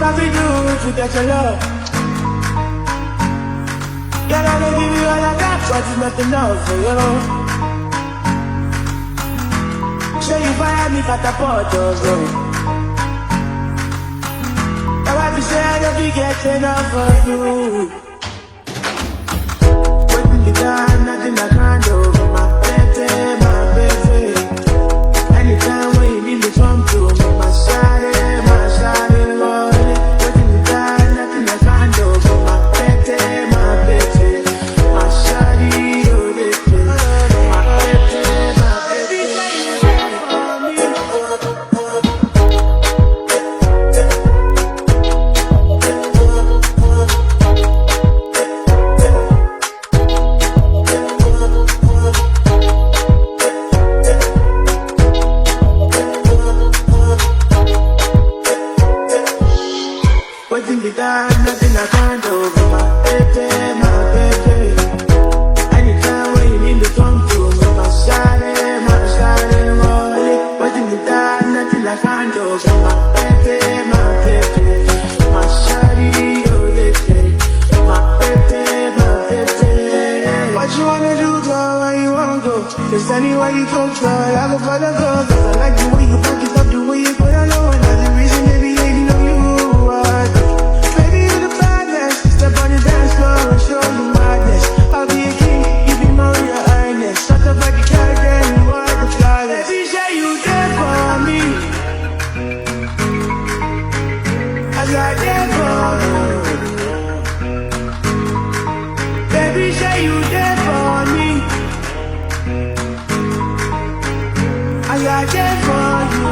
What we do to get your love? Girl, I don't give you all I got, but it's not enough for you. So you fire me for the photos, bro. Now I be say I don't be getting enough of you. Waiting you down, nothing I can't do. My baby. Anytime when you need me, come to me. My shawty, rolling. Waiting you down, nothing I can't do. My baby. My shawty, rolling. My baby. Waiting me down, nothing I can't do. My baby. Anytime when you need me, come to me. My shawty, rolling. Waiting me down, nothing I can't do. My baby. My shawty, rolling. My baby. What you wanna do, girl? Where you wanna go? Just anywhere you go, girl. I go for the go. 'Cause I like the way you back it up, the way you put it on. Another reason, baby, yeah, you know you are. Baby, you the baddest. Step on the dance floor and show you madness. I'll be a king, you be my royal highness. Shut up like a cat, then you are the flawless. Baby, say you there for me. I got there for you. Baby, say you there for me. I got there for you.